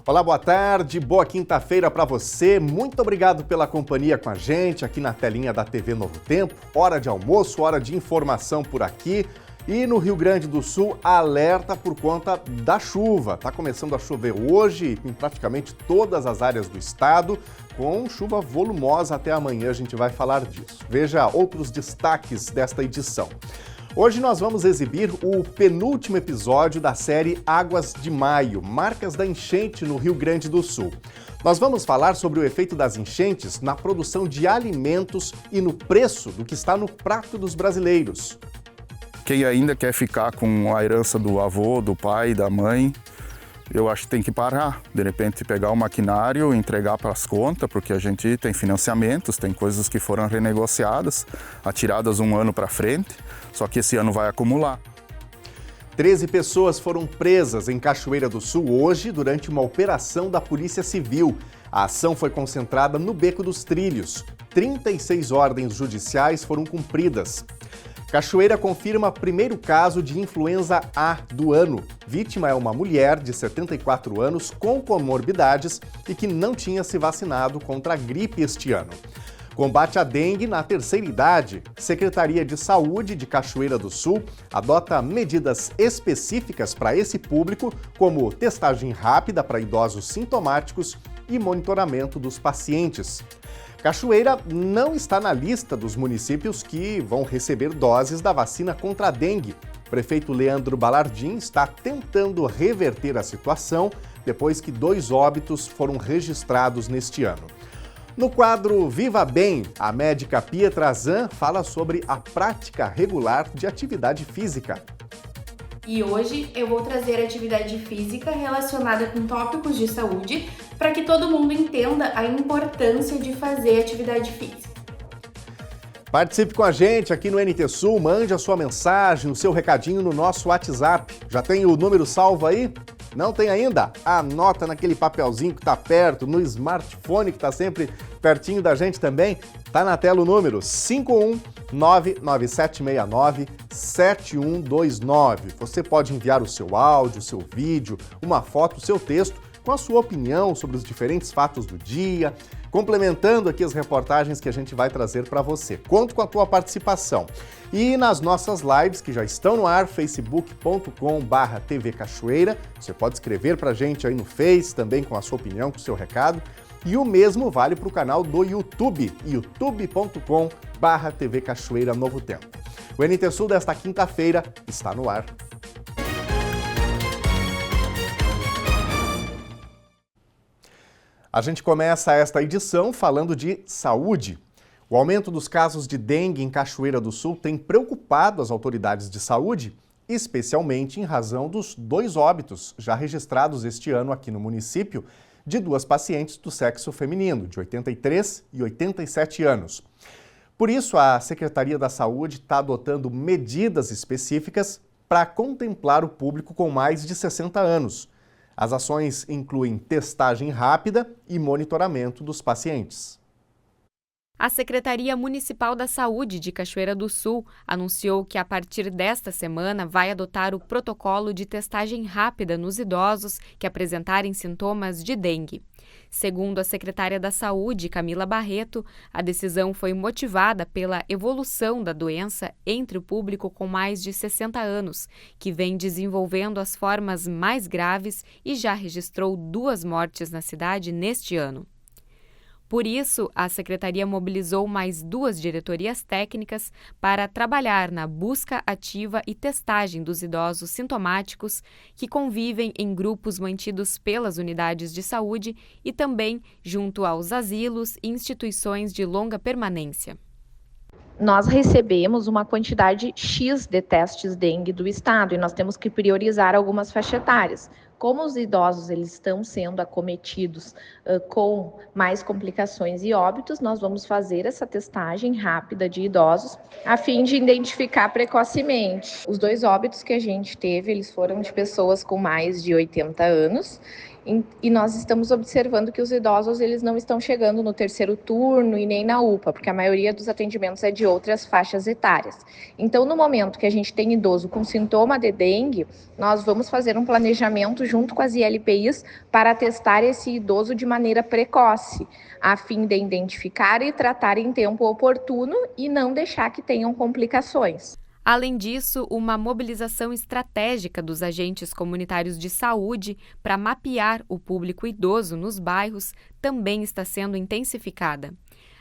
Olá, boa tarde, boa quinta-feira para você. Muito obrigado pela companhia com a gente aqui na telinha da TV Novo Tempo. Hora de almoço, hora de informação por aqui. E no Rio Grande do Sul, alerta por conta da chuva. Está começando a chover hoje em praticamente todas as áreas do estado, com chuva volumosa até amanhã, a gente vai falar disso. Veja outros destaques desta edição. Hoje nós vamos exibir o penúltimo episódio da série Águas de Maio, marcas da enchente no Rio Grande do Sul. Nós vamos falar sobre o efeito das enchentes na produção de alimentos e no preço do que está no prato dos brasileiros. Quem ainda quer ficar com a herança do avô, do pai, da mãe, eu acho que tem que parar. De repente pegar o maquinário, entregar para as contas, porque a gente tem financiamentos, tem coisas que foram renegociadas, atiradas um ano para frente, só que esse ano vai acumular. 13 pessoas foram presas em Cachoeira do Sul hoje durante uma operação da Polícia Civil. A ação foi concentrada no Beco dos Trilhos. 36 ordens judiciais foram cumpridas. Cachoeira confirma primeiro caso de influenza A do ano. Vítima é uma mulher de 74 anos com comorbidades e que não tinha se vacinado contra a gripe este ano. Combate à dengue na terceira idade. Secretaria de Saúde de Cachoeira do Sul adota medidas específicas para esse público, como testagem rápida para idosos sintomáticos e monitoramento dos pacientes. Cachoeira não está na lista dos municípios que vão receber doses da vacina contra a dengue. O prefeito Leandro Balardim está tentando reverter a situação depois que 2 óbitos foram registrados neste ano. No quadro Viva Bem, a médica Pietra Zan fala sobre a prática regular de atividade física. E hoje eu vou trazer atividade física relacionada com tópicos de saúde para que todo mundo entenda a importância de fazer atividade física. Participe com a gente aqui no NT Sul, mande a sua mensagem, o seu recadinho no nosso WhatsApp. Já tem o número salvo aí? Não tem ainda? Anota naquele papelzinho que está perto, no smartphone que está sempre pertinho da gente também. Tá na tela o número 51997697129. Você pode enviar o seu áudio, o seu vídeo, uma foto, o seu texto com a sua opinião sobre os diferentes fatos do dia, complementando aqui as reportagens que a gente vai trazer para você. Conto com a tua participação. E nas nossas lives, que já estão no ar, facebook.com/TV Cachoeira, você pode escrever para a gente aí no Face, também com a sua opinião, com o seu recado. E o mesmo vale para o canal do YouTube, youtube.com/TV Cachoeira Novo Tempo. O NT Sul desta quinta-feira está no ar. A gente começa esta edição falando de saúde. O aumento dos casos de dengue em Cachoeira do Sul tem preocupado as autoridades de saúde, especialmente em razão dos 2 óbitos já registrados este ano aqui no município de 2 pacientes do sexo feminino, de 83 e 87 anos. Por isso, a Secretaria da Saúde está adotando medidas específicas para contemplar o público com mais de 60 anos. As ações incluem testagem rápida e monitoramento dos pacientes. A Secretaria Municipal da Saúde de Cachoeira do Sul anunciou que a partir desta semana vai adotar o protocolo de testagem rápida nos idosos que apresentarem sintomas de dengue. Segundo a secretária da Saúde, Camila Barreto, a decisão foi motivada pela evolução da doença entre o público com mais de 60 anos, que vem desenvolvendo as formas mais graves e já registrou 2 mortes na cidade neste ano. Por isso, a Secretaria mobilizou mais 2 diretorias técnicas para trabalhar na busca ativa e testagem dos idosos sintomáticos que convivem em grupos mantidos pelas unidades de saúde e também junto aos asilos e instituições de longa permanência. Nós recebemos uma quantidade X de testes dengue do estado e nós temos que priorizar algumas faixas etárias. Como os idosos eles estão sendo acometidos com mais complicações e óbitos, nós vamos fazer essa testagem rápida de idosos a fim de identificar precocemente. Os 2 óbitos que a gente teve, eles foram de pessoas com mais de 80 anos E nós estamos observando que os idosos eles não estão chegando no terceiro turno e nem na UPA, porque a maioria dos atendimentos é de outras faixas etárias. Então, no momento que a gente tem idoso com sintoma de dengue, nós vamos fazer um planejamento junto com as ILPIs para testar esse idoso de maneira precoce, a fim de identificar e tratar em tempo oportuno e não deixar que tenham complicações. Além disso, uma mobilização estratégica dos agentes comunitários de saúde para mapear o público idoso nos bairros também está sendo intensificada.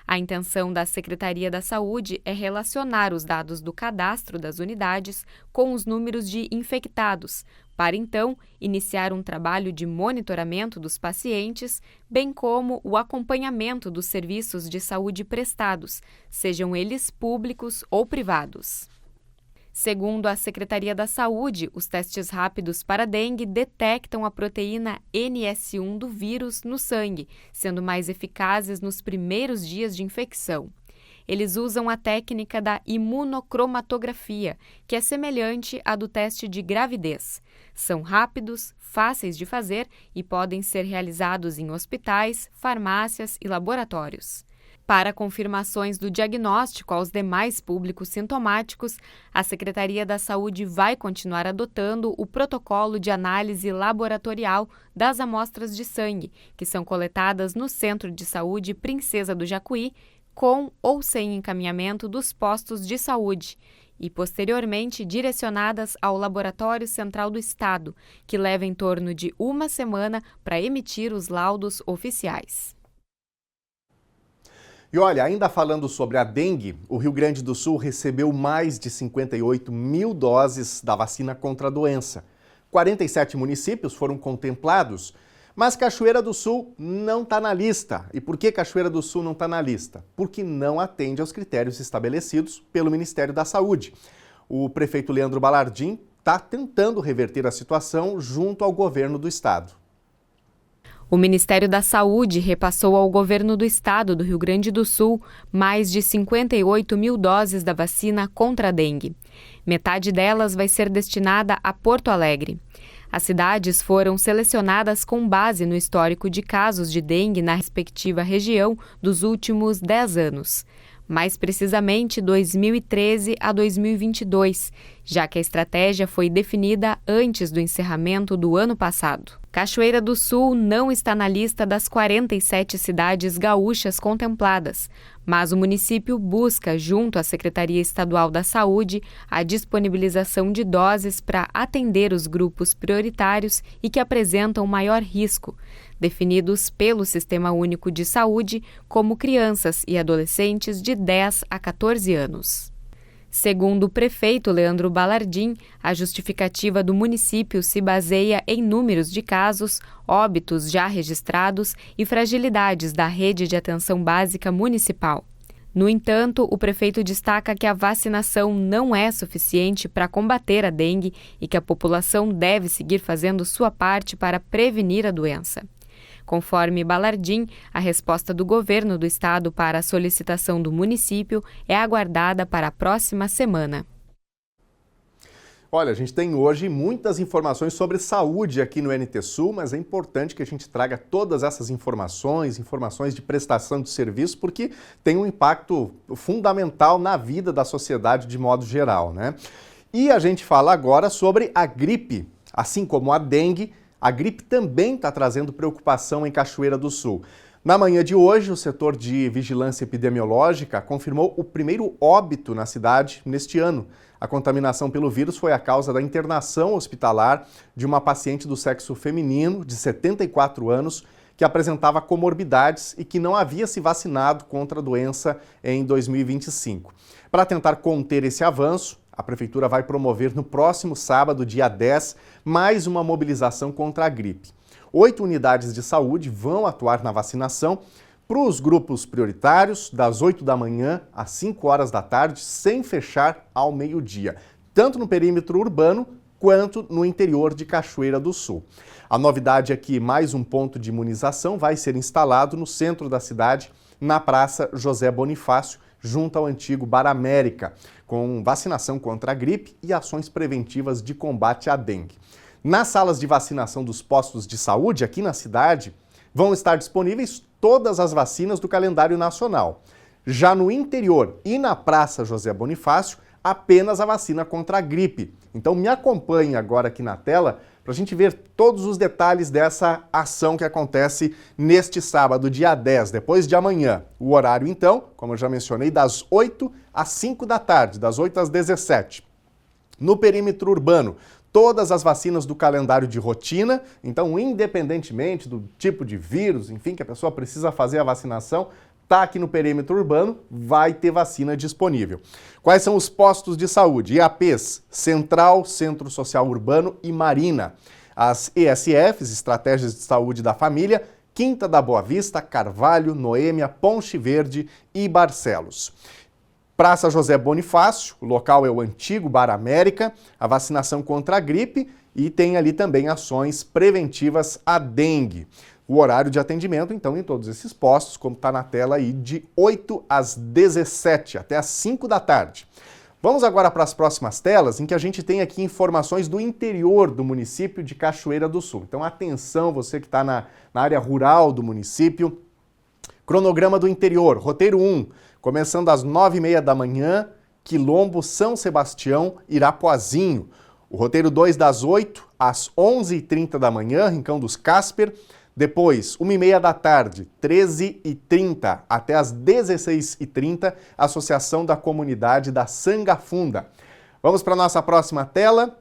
A intenção da Secretaria da Saúde é relacionar os dados do cadastro das unidades com os números de infectados, para então iniciar um trabalho de monitoramento dos pacientes, bem como o acompanhamento dos serviços de saúde prestados, sejam eles públicos ou privados. Segundo a Secretaria da Saúde, os testes rápidos para dengue detectam a proteína NS1 do vírus no sangue, sendo mais eficazes nos primeiros dias de infecção. Eles usam a técnica da imunocromatografia, que é semelhante à do teste de gravidez. São rápidos, fáceis de fazer e podem ser realizados em hospitais, farmácias e laboratórios. Para confirmações do diagnóstico aos demais públicos sintomáticos, a Secretaria da Saúde vai continuar adotando o protocolo de análise laboratorial das amostras de sangue, que são coletadas no Centro de Saúde Princesa do Jacuí, com ou sem encaminhamento dos postos de saúde, e posteriormente direcionadas ao Laboratório Central do Estado, que leva em torno de uma semana para emitir os laudos oficiais. E olha, ainda falando sobre a dengue, o Rio Grande do Sul recebeu mais de 58 mil doses da vacina contra a doença. 47 municípios foram contemplados, mas Cachoeira do Sul não está na lista. E por que Cachoeira do Sul não está na lista? Porque não atende aos critérios estabelecidos pelo Ministério da Saúde. O prefeito Leandro Balardim está tentando reverter a situação junto ao governo do estado. O Ministério da Saúde repassou ao governo do estado do Rio Grande do Sul mais de 58 mil doses da vacina contra a dengue. Metade delas vai ser destinada a Porto Alegre. As cidades foram selecionadas com base no histórico de casos de dengue na respectiva região dos últimos 10 anos. Mais precisamente 2013 a 2022, já que a estratégia foi definida antes do encerramento do ano passado. Cachoeira do Sul não está na lista das 47 cidades gaúchas contempladas, mas o município busca, junto à Secretaria Estadual da Saúde, a disponibilização de doses para atender os grupos prioritários e que apresentam maior risco, definidos pelo Sistema Único de Saúde como crianças e adolescentes de 10 a 14 anos. Segundo o prefeito Leandro Balardim, a justificativa do município se baseia em números de casos, óbitos já registrados e fragilidades da rede de atenção básica municipal. No entanto, o prefeito destaca que a vacinação não é suficiente para combater a dengue e que a população deve seguir fazendo sua parte para prevenir a doença. Conforme Balardim, a resposta do governo do estado para a solicitação do município é aguardada para a próxima semana. Olha, a gente tem hoje muitas informações sobre saúde aqui no NT Sul, mas é importante que a gente traga todas essas informações de prestação de serviço, porque tem um impacto fundamental na vida da sociedade de modo geral, né? E a gente fala agora sobre a gripe, assim como a dengue. A gripe também está trazendo preocupação em Cachoeira do Sul. Na manhã de hoje, o setor de vigilância epidemiológica confirmou o primeiro óbito na cidade neste ano. A contaminação pelo vírus foi a causa da internação hospitalar de uma paciente do sexo feminino de 74 anos que apresentava comorbidades e que não havia se vacinado contra a doença em 2025. Para tentar conter esse avanço, a Prefeitura vai promover no próximo sábado, dia 10, mais uma mobilização contra a gripe. 8 unidades de saúde vão atuar na vacinação para os grupos prioritários, das 8 da manhã às 5 horas da tarde, sem fechar ao meio-dia, tanto no perímetro urbano quanto no interior de Cachoeira do Sul. A novidade é que mais um ponto de imunização vai ser instalado no centro da cidade, na Praça José Bonifácio, junto ao antigo Bar América, com vacinação contra a gripe e ações preventivas de combate à dengue. Nas salas de vacinação dos postos de saúde aqui na cidade, vão estar disponíveis todas as vacinas do calendário nacional. Já no interior e na Praça José Bonifácio, apenas a vacina contra a gripe. Então me acompanhe agora aqui na tela para a gente ver todos os detalhes dessa ação que acontece neste sábado, dia 10, depois de amanhã. O horário, então, como eu já mencionei, das 8 às 5 da tarde, das 8 às 17. No perímetro urbano, todas as vacinas do calendário de rotina, então, independentemente do tipo de vírus, enfim, que a pessoa precisa fazer a vacinação, está aqui no perímetro urbano, vai ter vacina disponível. Quais são os postos de saúde? IAPs, Central, Centro Social Urbano e Marina. As ESFs, Estratégias de Saúde da Família, Quinta da Boa Vista, Carvalho, Noêmia, Ponte Verde e Barcelos. Praça José Bonifácio, o local é o antigo Bar América, a vacinação contra a gripe e tem ali também ações preventivas à dengue. O horário de atendimento, então, em todos esses postos, como está na tela aí, de 8 às 17, até às 5 da tarde. Vamos agora para as próximas telas, em que a gente tem aqui informações do interior do município de Cachoeira do Sul. Então, atenção, você que está na área rural do município. Cronograma do interior, roteiro 1, começando às 9h30 da manhã, Quilombo São Sebastião, Irapuazinho. O roteiro 2, das 8 às 11h30 da manhã, Rincão dos Casper. Depois, 1h30 da tarde, 13h30 até às 16h30, Associação da Comunidade da Sangafunda. Vamos para a nossa próxima tela,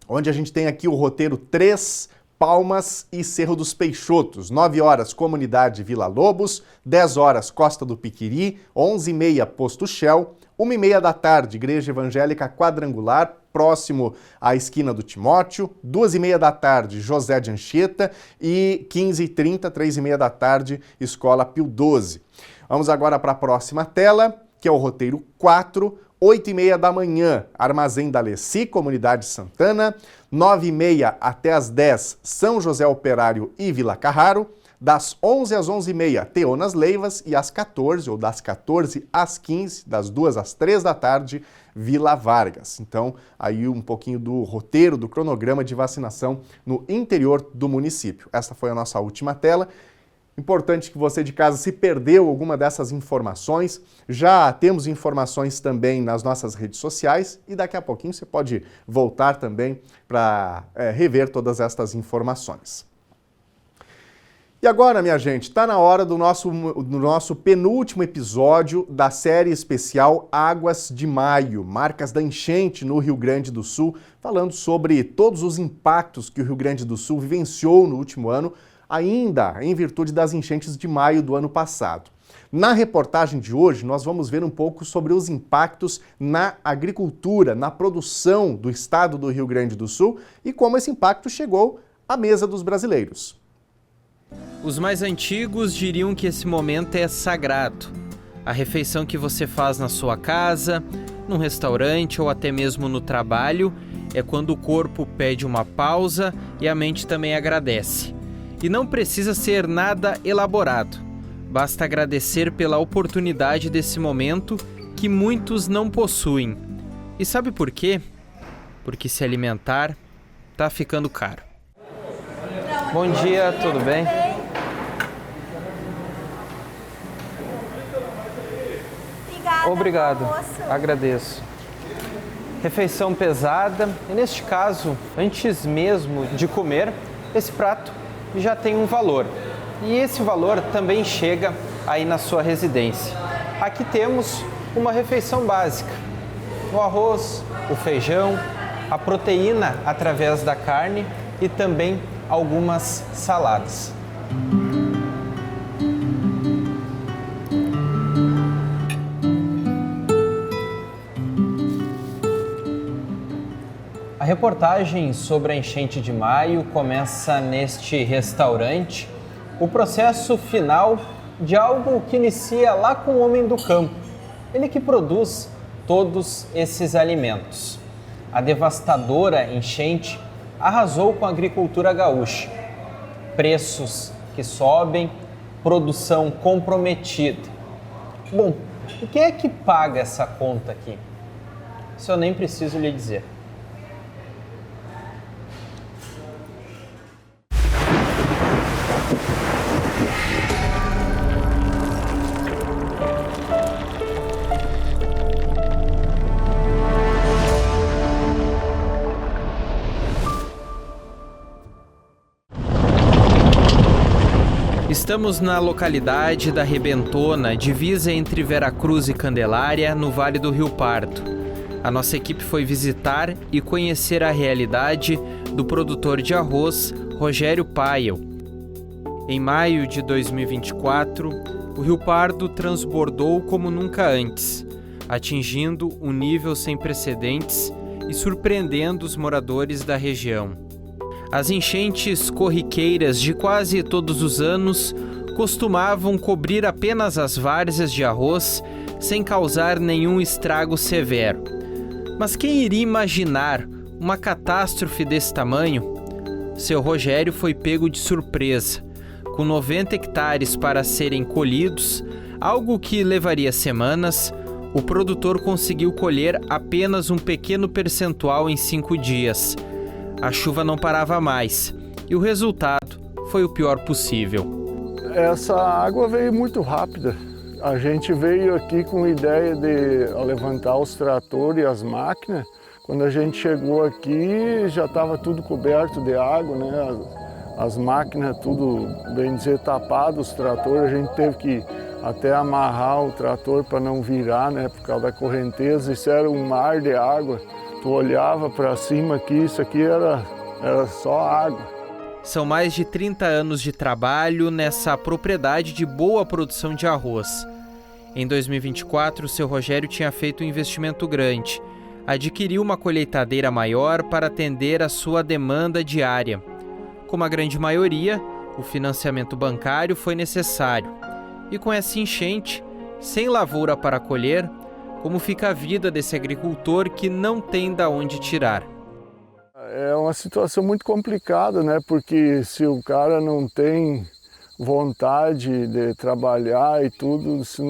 onde a gente tem aqui o roteiro 3, Palmas e Cerro dos Peixotos. 9 horas, Comunidade Vila Lobos, 10 horas, Costa do Piquiri, 11h30, Posto Shell, 1h30 da tarde, Igreja Evangélica Quadrangular, próximo à esquina do Timóteo, 2h30 da tarde, José de Anchieta e 15h30, 3h30 da tarde, Escola Pio XII. Vamos agora para a próxima tela, que é o roteiro 4, 8h30 da manhã, Armazém da Alessi, Comunidade Santana, 9h30 até às 10, São José Operário e Vila Carraro, das 11 às 11h30, Teonas Leivas, e às 14, ou das 14 às 15, das 2 às 3 da tarde, Vila Vargas. Então, aí um pouquinho do roteiro, do cronograma de vacinação no interior do município. Essa foi a nossa última tela. Importante que você de casa, se perdeu alguma dessas informações, já temos informações também nas nossas redes sociais e daqui a pouquinho você pode voltar também para rever todas estas informações. E agora, minha gente, está na hora do nosso penúltimo episódio da série especial Águas de Maio, marcas da enchente no Rio Grande do Sul, falando sobre todos os impactos que o Rio Grande do Sul vivenciou no último ano, ainda em virtude das enchentes de maio do ano passado. Na reportagem de hoje, nós vamos ver um pouco sobre os impactos na agricultura, na produção do estado do Rio Grande do Sul e como esse impacto chegou à mesa dos brasileiros. Os mais antigos diriam que esse momento é sagrado. A refeição que você faz na sua casa, num restaurante ou até mesmo no trabalho, é quando o corpo pede uma pausa e a mente também agradece. E não precisa ser nada elaborado. Basta agradecer pela oportunidade desse momento que muitos não possuem. E sabe por quê? Porque se alimentar tá ficando caro. Bom dia, tudo bem? Obrigado, agradeço. Refeição pesada e, neste caso, antes mesmo de comer, esse prato já tem um valor. E esse valor também chega aí na sua residência. Aqui temos uma refeição básica. O arroz, o feijão, a proteína através da carne e também algumas saladas. A reportagem sobre a enchente de maio começa neste restaurante, o processo final de algo que inicia lá com o homem do campo, ele que produz todos esses alimentos. A devastadora enchente arrasou com a agricultura gaúcha. Preços que sobem, produção comprometida. Bom, e quem é que paga essa conta aqui? Isso eu nem preciso lhe dizer. Estamos na localidade da Rebentona, divisa entre Veracruz e Candelária, no Vale do Rio Pardo. A nossa equipe foi visitar e conhecer a realidade do produtor de arroz, Rogério Paiel. Em maio de 2024, o Rio Pardo transbordou como nunca antes, atingindo um nível sem precedentes e surpreendendo os moradores da região. As enchentes corriqueiras de quase todos os anos costumavam cobrir apenas as várzeas de arroz sem causar nenhum estrago severo. Mas quem iria imaginar uma catástrofe desse tamanho? Seu Rogério foi pego de surpresa. Com 90 hectares para serem colhidos, algo que levaria semanas, o produtor conseguiu colher apenas um pequeno percentual em 5 dias. A chuva não parava mais e o resultado foi o pior possível. Essa água veio muito rápida. A gente veio aqui com a ideia de levantar os tratores e as máquinas. Quando a gente chegou aqui, já estava tudo coberto de água, né? As máquinas tudo, bem dizer, tapado, os tratores. A gente teve que até amarrar o trator para não virar, né? Por causa da correnteza. Isso era um mar de água. Tu olhava para cima aqui, isso aqui era só água. São mais de 30 anos de trabalho nessa propriedade de boa produção de arroz. Em 2024, o seu Rogério tinha feito um investimento grande. Adquiriu uma colheitadeira maior para atender a sua demanda diária. Como a grande maioria, o financiamento bancário foi necessário. E com essa enchente, sem lavoura para colher, como fica a vida desse agricultor que não tem de onde tirar? É uma situação muito complicada, né? Porque se o cara não tem vontade de trabalhar e tudo, isso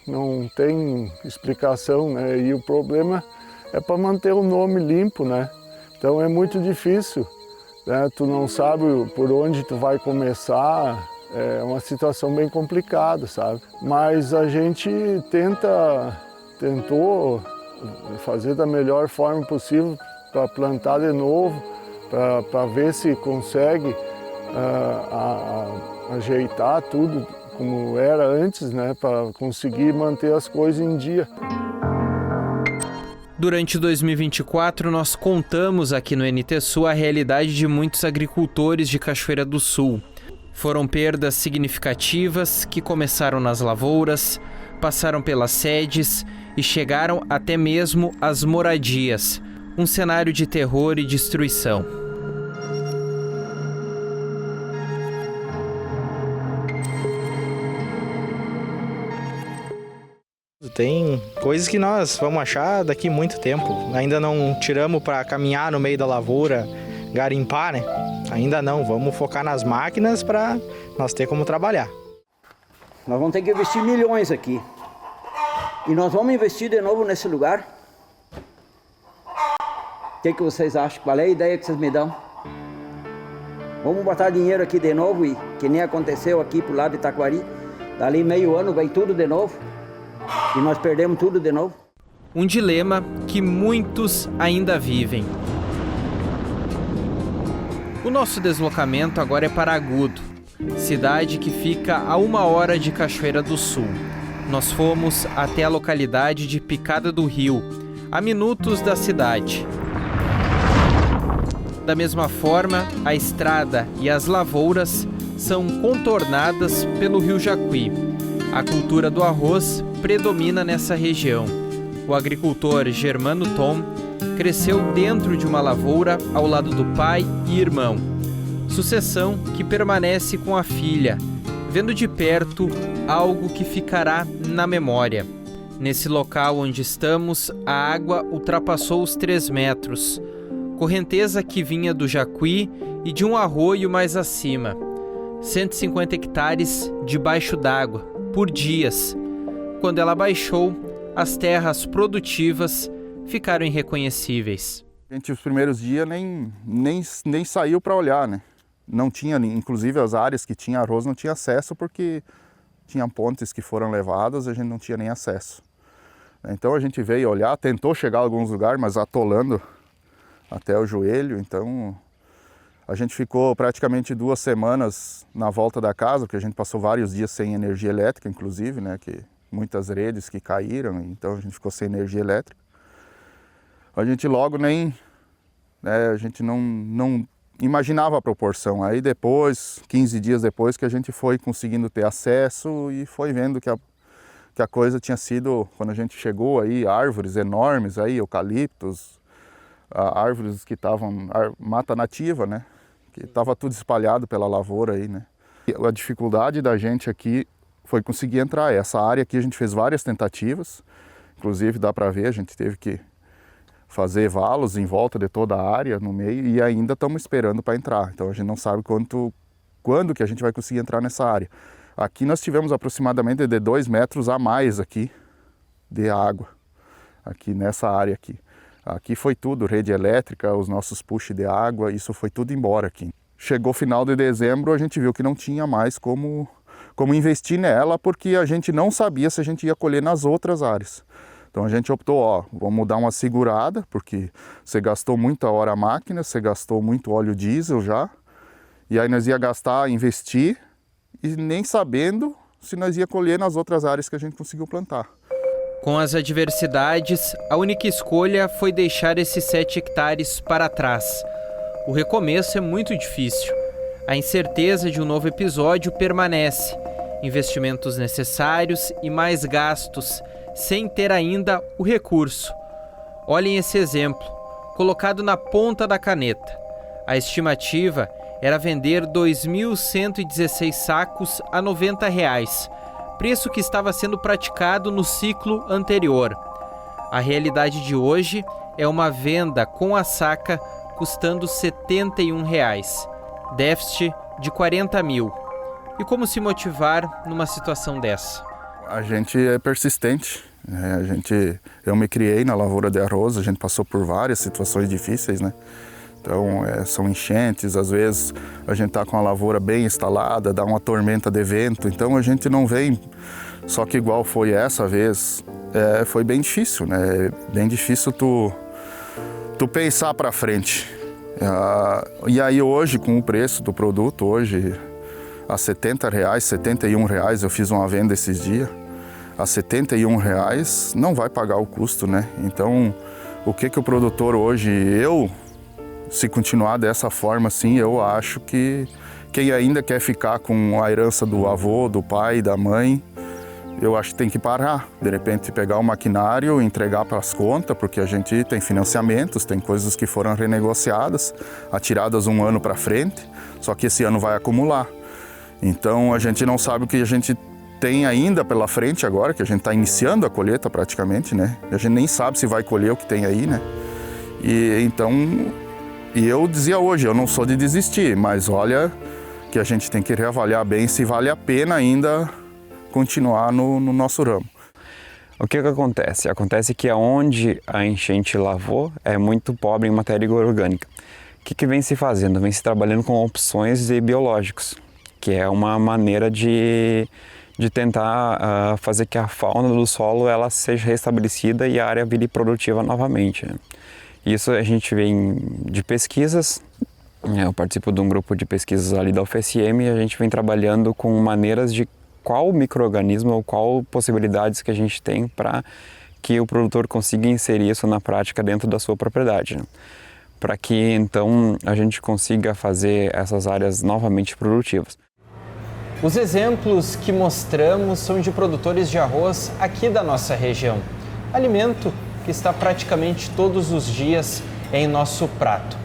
não tem explicação, né? E o problema é para manter o nome limpo, né? Então é muito difícil, né? Tu não sabe por onde tu vai começar, é uma situação bem complicada, sabe? Mas a gente tentou fazer da melhor forma possível para plantar de novo, para ver se consegue ajeitar tudo como era antes, né? Para conseguir manter as coisas em dia. Durante 2024, nós contamos aqui no NT Sul a realidade de muitos agricultores de Cachoeira do Sul. Foram perdas significativas que começaram nas lavouras, passaram pelas sedes e chegaram até mesmo às moradias. Um cenário de terror e destruição. Tem coisas que nós vamos achar daqui muito tempo. Ainda não tiramos para caminhar no meio da lavoura, garimpar, né? Ainda não. Vamos focar nas máquinas para nós ter como trabalhar. Nós vamos ter que investir milhões aqui. E nós vamos investir de novo nesse lugar? O que vocês acham? Qual é a ideia que vocês me dão? Vamos botar dinheiro aqui de novo, e que nem aconteceu aqui pro lado de Taquari. Dali meio ano vem tudo de novo. E nós perdemos tudo de novo. Um dilema que muitos ainda vivem. O nosso deslocamento agora é para Agudo, cidade que fica a 1 hora de Cachoeira do Sul. Nós fomos até a localidade de Picada do Rio, a minutos da cidade. Da mesma forma, a estrada e as lavouras são contornadas pelo rio Jacuí. A cultura do arroz predomina nessa região. O agricultor Germano Tom cresceu dentro de uma lavoura ao lado do pai e irmão. Sucessão que permanece com a filha, vendo de perto algo que ficará na memória. Nesse local onde estamos, a água ultrapassou os 3 metros. Correnteza que vinha do Jacuí e de um arroio mais acima. 150 hectares debaixo d'água, por dias. Quando ela baixou, as terras produtivas ficaram irreconhecíveis. A gente, os primeiros dias, nem saiu para olhar, né? Não tinha, inclusive as áreas que tinha arroz não tinha acesso porque tinha pontes que foram levadas, a gente não tinha nem acesso. Então a gente veio olhar, tentou chegar a alguns lugares, mas atolando até o joelho. Então A gente ficou praticamente 2 semanas na volta da casa, porque a gente passou vários dias sem energia elétrica, inclusive, né, que muitas redes que caíram, então a gente ficou sem energia elétrica. A gente logo a gente não imaginava a proporção. Aí depois, 15 dias depois, que a gente foi conseguindo ter acesso e foi vendo que a coisa tinha sido, quando a gente chegou aí, árvores enormes aí, eucaliptos, árvores que estavam, mata nativa, né? Que estava tudo espalhado pela lavoura aí, né? E a dificuldade da gente aqui foi conseguir entrar. Essa área aqui a gente fez várias tentativas, inclusive dá para ver, a gente teve que fazer valos em volta de toda a área, no meio, e ainda estamos esperando para entrar. Então a gente não sabe quando que a gente vai conseguir entrar nessa área. Aqui nós tivemos aproximadamente de 2 metros a mais aqui de água, aqui nessa área aqui. Aqui foi tudo, rede elétrica, os nossos push de água, isso foi tudo embora aqui. Chegou final de dezembro, a gente viu que não tinha mais como investir nela, porque a gente não sabia se a gente ia colher nas outras áreas. Então a gente optou, vamos dar uma segurada, porque você gastou muita hora a máquina, você gastou muito óleo diesel já, e aí nós ia gastar, investir, e nem sabendo se nós ia colher nas outras áreas que a gente conseguiu plantar. Com as adversidades, a única escolha foi deixar esses 7 hectares para trás. O recomeço é muito difícil. A incerteza de um novo episódio permanece. Investimentos necessários e mais gastos, sem ter ainda o recurso. Olhem esse exemplo, colocado na ponta da caneta. A estimativa era vender 2.116 sacos a R$ 90, preço que estava sendo praticado no ciclo anterior. A realidade de hoje é uma venda com a saca custando R$ 71, déficit de 40 mil. E como se motivar numa situação dessa? A gente é persistente. Eu me criei na lavoura de arroz, a gente passou por várias situações difíceis, né? Então, são enchentes, às vezes a gente está com a lavoura bem instalada, dá uma tormenta de vento, então a gente não vem. Só que igual foi essa vez, foi bem difícil, né? Bem difícil tu pensar para frente. E aí hoje, com o preço do produto, hoje a R$ 70, R$ 71, eu fiz uma venda esses dias, a R$ 71 não vai pagar o custo, né? Então, o que o produtor hoje, se continuar dessa forma assim, eu acho que quem ainda quer ficar com a herança do avô, do pai, da mãe, eu acho que tem que parar. De repente pegar o maquinário e entregar para as contas, porque a gente tem financiamentos, tem coisas que foram renegociadas, atiradas um ano para frente, só que esse ano vai acumular. Então a gente não sabe o que a gente tem ainda pela frente agora, que a gente está iniciando a colheita praticamente, né? A gente nem sabe se vai colher o que tem aí, né? E eu dizia hoje, eu não sou de desistir, mas olha que a gente tem que reavaliar bem se vale a pena ainda continuar no nosso ramo. O que acontece? Acontece que onde a enchente lavou é muito pobre em matéria orgânica. O que vem se fazendo? Vem se trabalhando com opções de biológicos, que é uma maneira de tentar fazer que a fauna do solo ela seja restabelecida e a área vire produtiva novamente, né? Isso a gente vem de pesquisas, eu participo de um grupo de pesquisas ali da UFSM e a gente vem trabalhando com maneiras de qual micro-organismo ou qual possibilidades que a gente tem para que o produtor consiga inserir isso na prática dentro da sua propriedade, né? Para que então a gente consiga fazer essas áreas novamente produtivas. Os exemplos que mostramos são de produtores de arroz aqui da nossa região. Alimento que está praticamente todos os dias em nosso prato.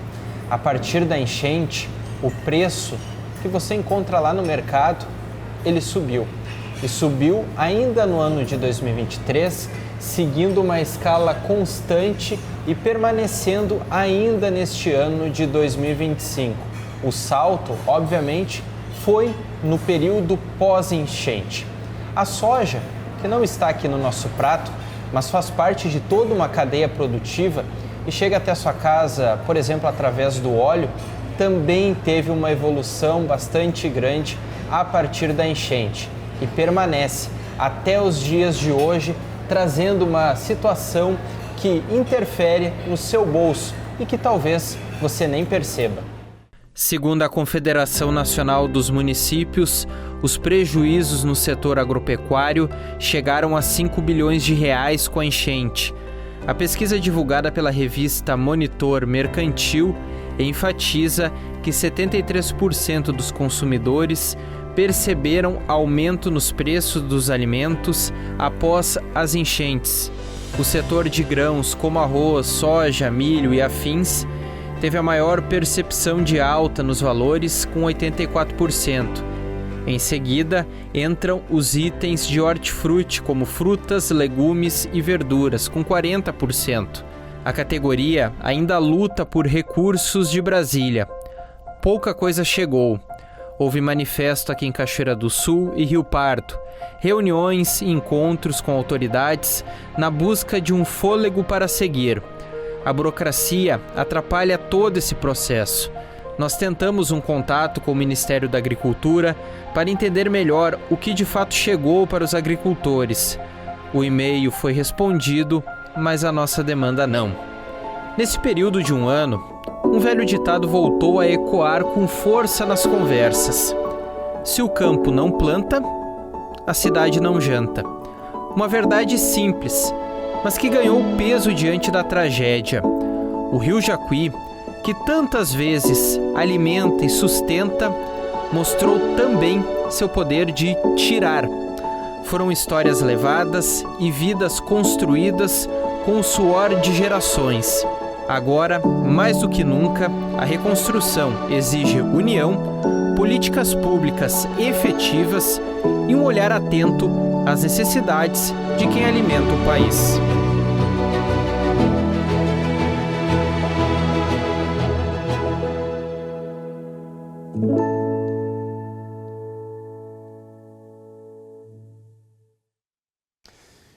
A partir da enchente, o preço que você encontra lá no mercado, ele subiu. E subiu ainda no ano de 2023, seguindo uma escala constante e permanecendo ainda neste ano de 2025. O salto, obviamente, foi no período pós-enchente. A soja, que não está aqui no nosso prato, mas faz parte de toda uma cadeia produtiva e chega até a sua casa, por exemplo, através do óleo, também teve uma evolução bastante grande a partir da enchente e permanece até os dias de hoje, trazendo uma situação que interfere no seu bolso e que talvez você nem perceba. Segundo a Confederação Nacional dos Municípios, os prejuízos no setor agropecuário chegaram a 5 bilhões de reais com a enchente. A pesquisa divulgada pela revista Monitor Mercantil enfatiza que 73% dos consumidores perceberam aumento nos preços dos alimentos após as enchentes. O setor de grãos como arroz, soja, milho e afins teve a maior percepção de alta nos valores, com 84%. Em seguida, entram os itens de hortifruti, como frutas, legumes e verduras, com 40%. A categoria ainda luta por recursos de Brasília. Pouca coisa chegou. Houve manifesto aqui em Cachoeira do Sul e Rio Pardo, reuniões e encontros com autoridades na busca de um fôlego para seguir. A burocracia atrapalha todo esse processo. Nós tentamos um contato com o Ministério da Agricultura para entender melhor o que de fato chegou para os agricultores. O e-mail foi respondido, mas a nossa demanda não. Nesse período de um ano, um velho ditado voltou a ecoar com força nas conversas. Se o campo não planta, a cidade não janta. Uma verdade simples, mas que ganhou peso diante da tragédia. O rio Jacuí, que tantas vezes alimenta e sustenta, mostrou também seu poder de tirar. Foram histórias levadas e vidas construídas com o suor de gerações. Agora, mais do que nunca, a reconstrução exige união, políticas públicas efetivas e um olhar atento às necessidades de quem alimenta o país.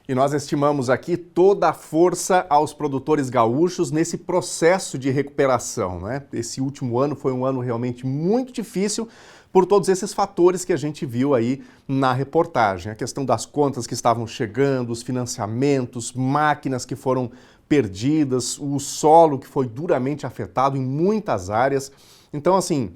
E nós estimamos aqui toda a força aos produtores gaúchos nesse processo de recuperação, né? Esse último ano foi um ano realmente muito difícil por todos esses fatores que a gente viu aí na reportagem. A questão das contas que estavam chegando, os financiamentos, máquinas que foram perdidas, o solo que foi duramente afetado em muitas áreas. Então, assim,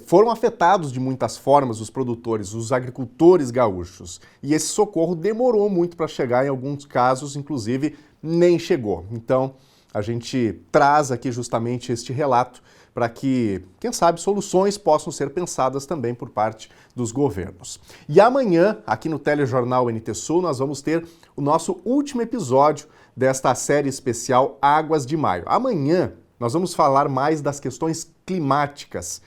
foram afetados de muitas formas os produtores, os agricultores gaúchos. E esse socorro demorou muito para chegar, em alguns casos, inclusive, nem chegou. Então, a gente traz aqui justamente este relato para que, quem sabe, soluções possam ser pensadas também por parte dos governos. E amanhã, aqui no Telejornal NT Sul, nós vamos ter o nosso último episódio desta série especial Águas de Maio. Amanhã, nós vamos falar mais das questões climáticas.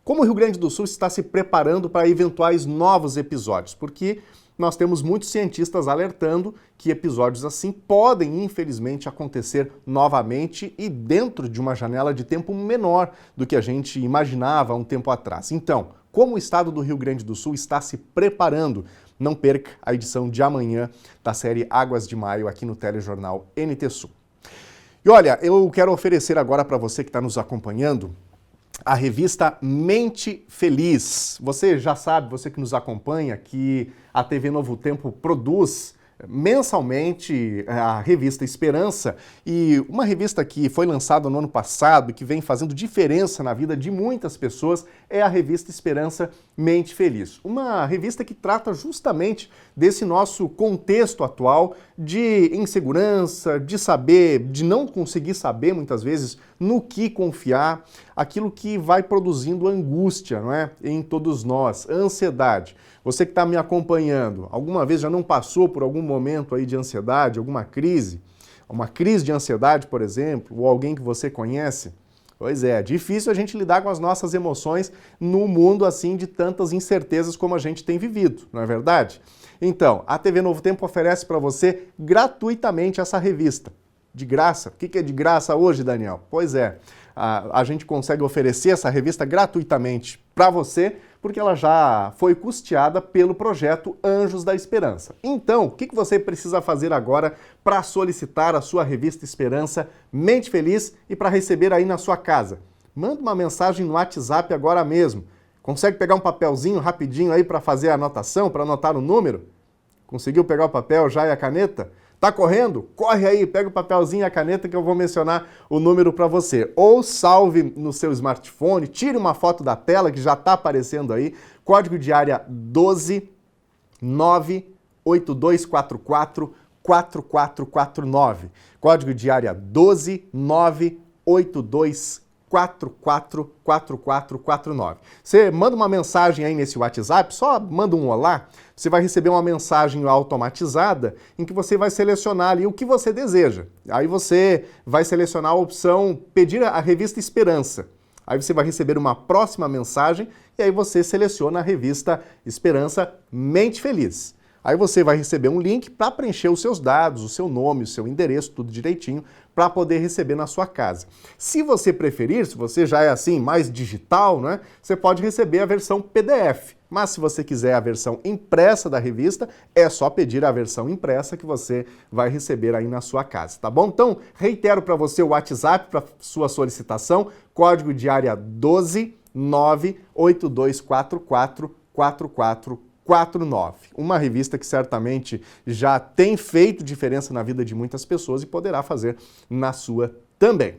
Como o Rio Grande do Sul está se preparando para eventuais novos episódios, porque nós temos muitos cientistas alertando que episódios assim podem, infelizmente, acontecer novamente e dentro de uma janela de tempo menor do que a gente imaginava há um tempo atrás. Então, como o estado do Rio Grande do Sul está se preparando? Não perca a edição de amanhã da série Águas de Maio aqui no Telejornal NT Sul. E olha, eu quero oferecer agora para você que está nos acompanhando a revista Mente Feliz. Você já sabe, você que nos acompanha, que a TV Novo Tempo produz mensalmente a revista Esperança, e uma revista que foi lançada no ano passado e que vem fazendo diferença na vida de muitas pessoas é a revista Esperança Mente Feliz. Uma revista que trata justamente desse nosso contexto atual de insegurança, de saber, de não conseguir saber muitas vezes no que confiar, aquilo que vai produzindo angústia, não é? Em todos nós, ansiedade. Você que está me acompanhando, alguma vez já não passou por algum momento aí de ansiedade, alguma crise? Uma crise de ansiedade, por exemplo, ou alguém que você conhece? Pois é difícil a gente lidar com as nossas emoções no mundo assim de tantas incertezas como a gente tem vivido, não é verdade? Então, a TV Novo Tempo oferece para você gratuitamente essa revista. De graça. O que é de graça hoje, Daniel? Pois é, a gente consegue oferecer essa revista gratuitamente para você, porque ela já foi custeada pelo projeto Anjos da Esperança. Então, o que você precisa fazer agora para solicitar a sua revista Esperança Mente Feliz e para receber aí na sua casa? Manda uma mensagem no WhatsApp agora mesmo. Consegue pegar um papelzinho rapidinho aí para fazer a anotação, para anotar o número? Conseguiu pegar o papel já e a caneta? Tá correndo? Corre aí, pega o papelzinho e a caneta que eu vou mencionar o número para você. Ou salve no seu smartphone, tire uma foto da tela que já está aparecendo aí, código de área 12982444449. Código de área 12982444449. Você manda uma mensagem aí nesse WhatsApp, só manda um olá, você vai receber uma mensagem automatizada em que você vai selecionar ali o que você deseja. Aí você vai selecionar a opção pedir a revista Esperança. Aí você vai receber uma próxima mensagem e aí você seleciona a revista Esperança Mente Feliz. Aí você vai receber um link para preencher os seus dados, o seu nome, o seu endereço, tudo direitinho, para poder receber na sua casa. Se você preferir, se você já é assim, mais digital, né, você pode receber a versão PDF. Mas se você quiser a versão impressa da revista, é só pedir a versão impressa que você vai receber aí na sua casa, tá bom? Então, reitero para você o WhatsApp para sua solicitação, código de área 12982444449. Uma revista que certamente já tem feito diferença na vida de muitas pessoas e poderá fazer na sua também.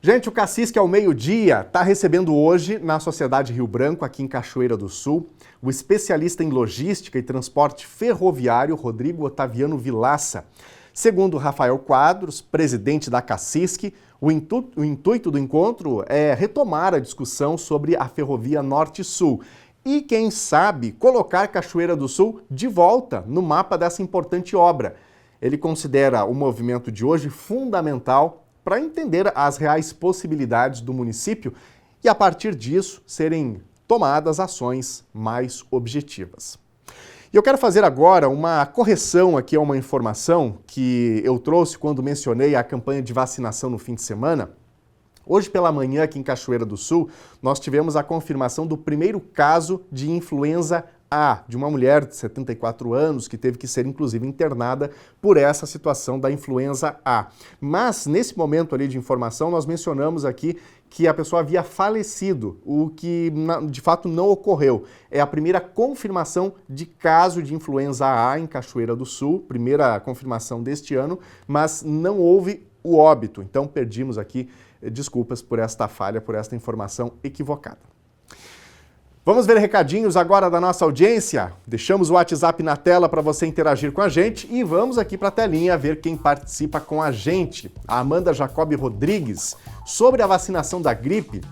Gente, o Cassis, que ao meio-dia, está recebendo hoje, na Sociedade Rio Branco, aqui em Cachoeira do Sul, o especialista em logística e transporte ferroviário, Rodrigo Otaviano Vilaça. Segundo Rafael Quadros, presidente da Cassis, o intuito do encontro é retomar a discussão sobre a Ferrovia Norte-Sul e, quem sabe, colocar Cachoeira do Sul de volta no mapa dessa importante obra. Ele considera o movimento de hoje fundamental para entender as reais possibilidades do município e, a partir disso, serem tomadas ações mais objetivas. E eu quero fazer agora uma correção aqui a uma informação que eu trouxe quando mencionei a campanha de vacinação no fim de semana. Hoje pela manhã, aqui em Cachoeira do Sul, nós tivemos a confirmação do primeiro caso de influenza A, de uma mulher de 74 anos que teve que ser, inclusive, internada por essa situação da influenza A. Mas, nesse momento ali de informação, nós mencionamos aqui que a pessoa havia falecido, o que, de fato, não ocorreu. É a primeira confirmação de caso de influenza A em Cachoeira do Sul, primeira confirmação deste ano, mas não houve o óbito. Então, perdimos aqui desculpas por esta falha, por esta informação equivocada. Vamos ver recadinhos agora da nossa audiência? Deixamos o WhatsApp na tela para você interagir com a gente e vamos aqui para a telinha ver quem participa com a gente. A Amanda Jacob Rodrigues, sobre a vacinação da gripe,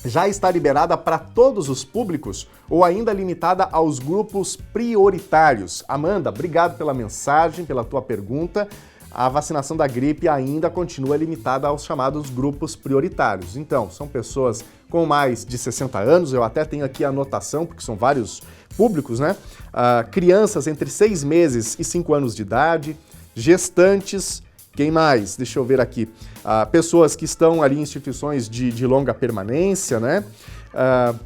já está liberada para todos os públicos ou ainda limitada aos grupos prioritários? Amanda, obrigado pela mensagem, pela tua pergunta. A vacinação da gripe ainda continua limitada aos chamados grupos prioritários. Então, são pessoas com mais de 60 anos, eu até tenho aqui a anotação, porque são vários públicos, né? Crianças entre 6 meses e 5 anos de idade, gestantes, quem mais? Deixa eu ver aqui. Pessoas que estão ali em instituições de longa permanência, né?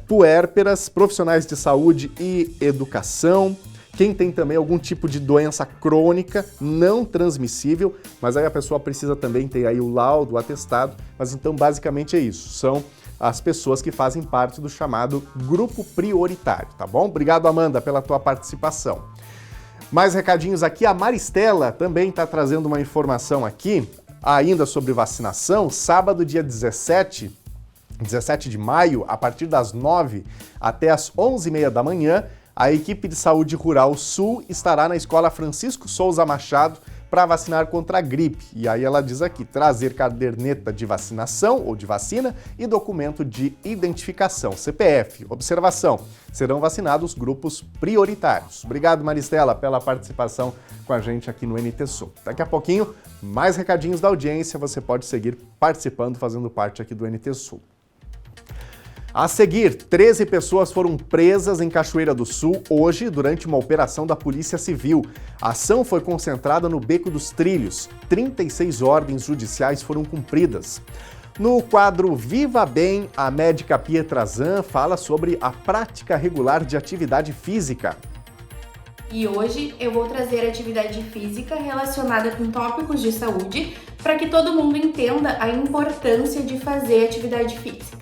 Puérperas, profissionais de saúde e educação, quem tem também algum tipo de doença crônica não transmissível, mas aí a pessoa precisa também ter aí o laudo, o atestado, mas então basicamente é isso, são as pessoas que fazem parte do chamado grupo prioritário, tá bom? Obrigado, Amanda, pela tua participação. Mais recadinhos aqui, a Maristela também está trazendo uma informação aqui, ainda sobre vacinação, sábado, dia 17 de maio, a partir das 9 até as 11h30 da manhã, a equipe de saúde rural Sul estará na Escola Francisco Souza Machado para vacinar contra a gripe. E aí ela diz aqui, trazer caderneta de vacinação ou de vacina e documento de identificação, CPF. Observação, serão vacinados grupos prioritários. Obrigado, Maristela, pela participação com a gente aqui no NT Sul. Daqui a pouquinho, mais recadinhos da audiência, você pode seguir participando, fazendo parte aqui do NT Sul. A seguir, 13 pessoas foram presas em Cachoeira do Sul hoje durante uma operação da Polícia Civil. A ação foi concentrada no Beco dos Trilhos. 36 ordens judiciais foram cumpridas. No quadro Viva Bem, a médica Pietra Zan fala sobre a prática regular de atividade física. E hoje eu vou trazer atividade física relacionada com tópicos de saúde para que todo mundo entenda a importância de fazer atividade física.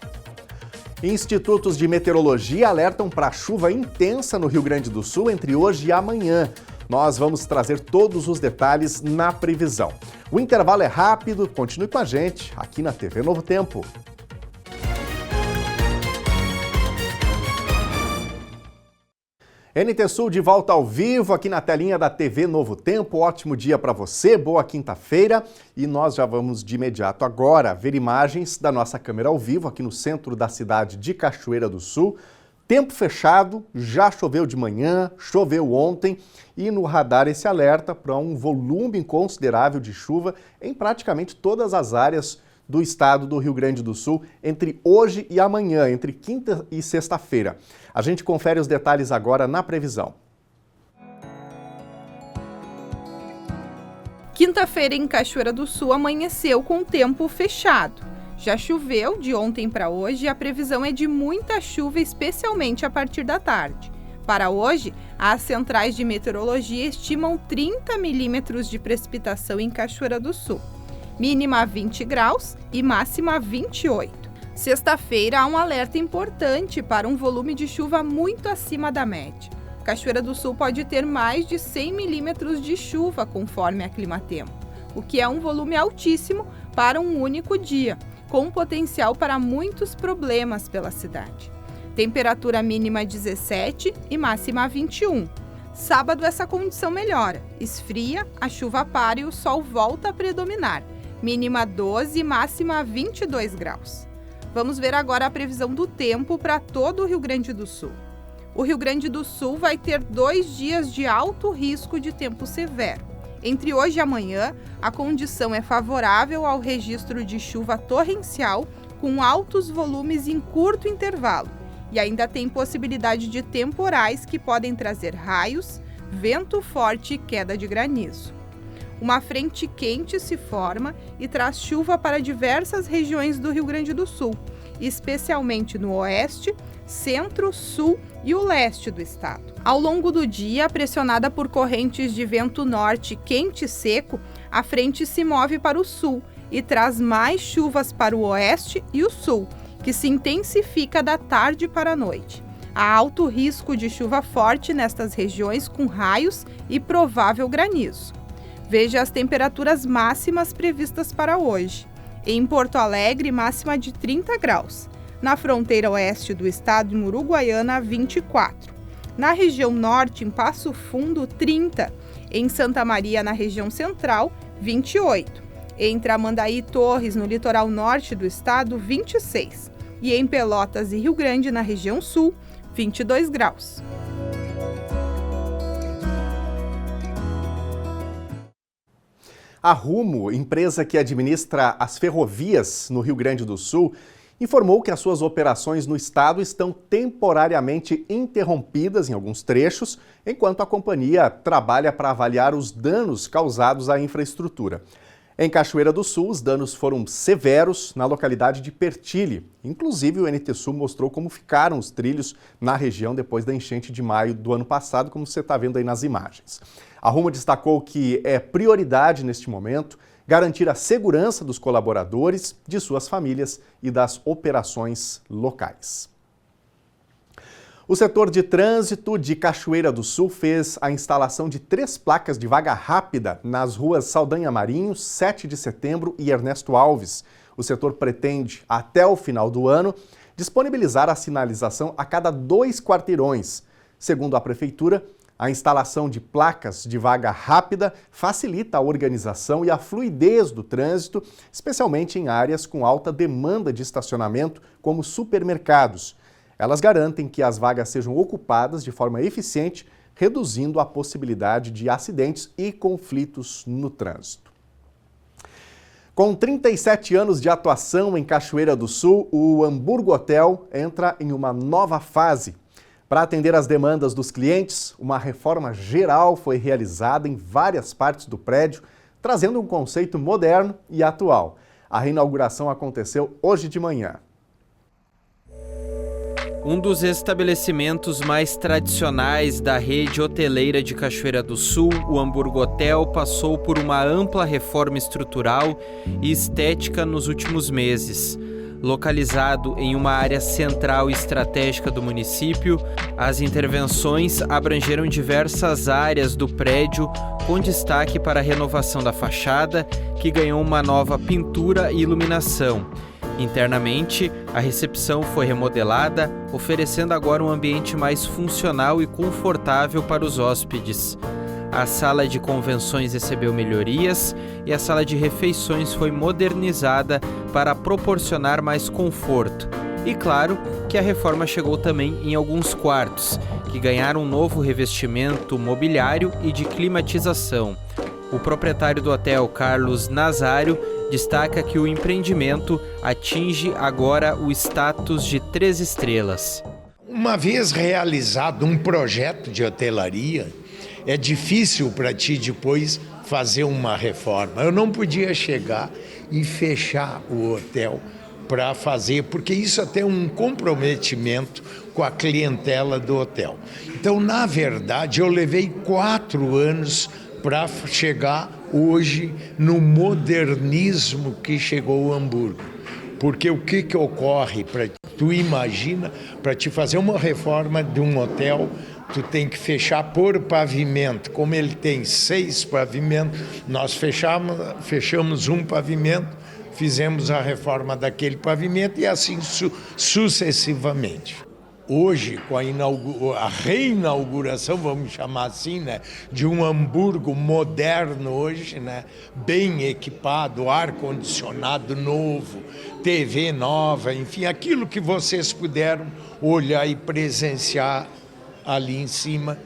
Institutos de meteorologia alertam para chuva intensa no Rio Grande do Sul entre hoje e amanhã. Nós vamos trazer todos os detalhes na previsão. O intervalo é rápido, continue com a gente aqui na TV Novo Tempo. NT Sul de volta ao vivo aqui na telinha da TV Novo Tempo. Ótimo dia para você, boa quinta-feira. E nós já vamos de imediato agora ver imagens da nossa câmera ao vivo aqui no centro da cidade de Cachoeira do Sul. Tempo fechado, já choveu de manhã, choveu ontem e no radar esse alerta para um volume considerável de chuva em praticamente todas as áreas do estado do Rio Grande do Sul entre hoje e amanhã, entre quinta e sexta-feira. A gente confere os detalhes agora na previsão. Quinta-feira em Cachoeira do Sul amanheceu com o tempo fechado. Já choveu de ontem para hoje e a previsão é de muita chuva, especialmente a partir da tarde. Para hoje, as centrais de meteorologia estimam 30 milímetros de precipitação em Cachoeira do Sul. Mínima 20 graus e máxima 28. Sexta-feira há um alerta importante para um volume de chuva muito acima da média. Cachoeira do Sul pode ter mais de 100 milímetros de chuva, conforme a Climatempo, o que é um volume altíssimo para um único dia, com potencial para muitos problemas pela cidade. Temperatura mínima 17 e máxima 21. Sábado essa condição melhora, esfria, a chuva para e o sol volta a predominar. Mínima 12 e máxima 22 graus. Vamos ver agora a previsão do tempo para todo o Rio Grande do Sul. O Rio Grande do Sul vai ter 2 dias de alto risco de tempo severo. Entre hoje e amanhã, a condição é favorável ao registro de chuva torrencial com altos volumes em curto intervalo e ainda tem possibilidade de temporais que podem trazer raios, vento forte e queda de granizo. Uma frente quente se forma e traz chuva para diversas regiões do Rio Grande do Sul, especialmente no oeste, centro, sul e o leste do estado. Ao longo do dia, pressionada por correntes de vento norte quente e seco, a frente se move para o sul e traz mais chuvas para o oeste e o sul, que se intensifica da tarde para a noite. Há alto risco de chuva forte nestas regiões com raios e provável granizo. Veja as temperaturas máximas previstas para hoje. Em Porto Alegre, máxima de 30 graus. Na fronteira oeste do estado, em Uruguaiana, 24. Na região norte, em Passo Fundo, 30. Em Santa Maria, na região central, 28. Entre Amandaí e Torres, no litoral norte do estado, 26. E em Pelotas e Rio Grande, na região sul, 22 graus. A Rumo, empresa que administra as ferrovias no Rio Grande do Sul, informou que as suas operações no estado estão temporariamente interrompidas em alguns trechos, enquanto a companhia trabalha para avaliar os danos causados à infraestrutura. Em Cachoeira do Sul, os danos foram severos na localidade de Pertile. Inclusive, o NT Sul mostrou como ficaram os trilhos na região depois da enchente de maio do ano passado, como você está vendo aí nas imagens. A Rumo destacou que é prioridade neste momento garantir a segurança dos colaboradores, de suas famílias e das operações locais. O setor de trânsito de Cachoeira do Sul fez a instalação de 3 placas de vaga rápida nas ruas Saldanha Marinho, 7 de setembro e Ernesto Alves. O setor pretende, até o final do ano, disponibilizar a sinalização a cada 2 quarteirões. Segundo a Prefeitura, a instalação de placas de vaga rápida facilita a organização e a fluidez do trânsito, especialmente em áreas com alta demanda de estacionamento, como supermercados. Elas garantem que as vagas sejam ocupadas de forma eficiente, reduzindo a possibilidade de acidentes e conflitos no trânsito. Com 37 anos de atuação em Cachoeira do Sul, o Hamburgo Hotel entra em uma nova fase. Para atender às demandas dos clientes, uma reforma geral foi realizada em várias partes do prédio, trazendo um conceito moderno e atual. A reinauguração aconteceu hoje de manhã. Um dos estabelecimentos mais tradicionais da rede hoteleira de Cachoeira do Sul, o Hamburgo Hotel, passou por uma ampla reforma estrutural e estética nos últimos meses. Localizado em uma área central e estratégica do município, as intervenções abrangeram diversas áreas do prédio, com destaque para a renovação da fachada, que ganhou uma nova pintura e iluminação. Internamente, a recepção foi remodelada, oferecendo agora um ambiente mais funcional e confortável para os hóspedes. A sala de convenções recebeu melhorias e a sala de refeições foi modernizada para proporcionar mais conforto. E claro que a reforma chegou também em alguns quartos, que ganharam um novo revestimento mobiliário e de climatização. O proprietário do hotel, Carlos Nazário, destaca que o empreendimento atinge agora o status de 3 estrelas. Uma vez realizado um projeto de hotelaria, é difícil para ti depois fazer uma reforma. Eu não podia chegar e fechar o hotel para fazer, porque isso até é um comprometimento com a clientela do hotel. Então, na verdade, eu levei 4 anos para chegar hoje no modernismo que chegou o Hamburgo. Porque o que ocorre? Tu imagina, para te fazer uma reforma de um hotel, tu tem que por pavimento. Como ele tem 6 pavimentos, nós fechamos um pavimento, fizemos a reforma daquele pavimento e assim sucessivamente. Hoje, com a reinauguração, vamos chamar assim, né, de um Hamburgo moderno hoje, né, bem equipado, ar-condicionado novo, TV nova, enfim, aquilo que vocês puderam olhar e presenciar ali em cima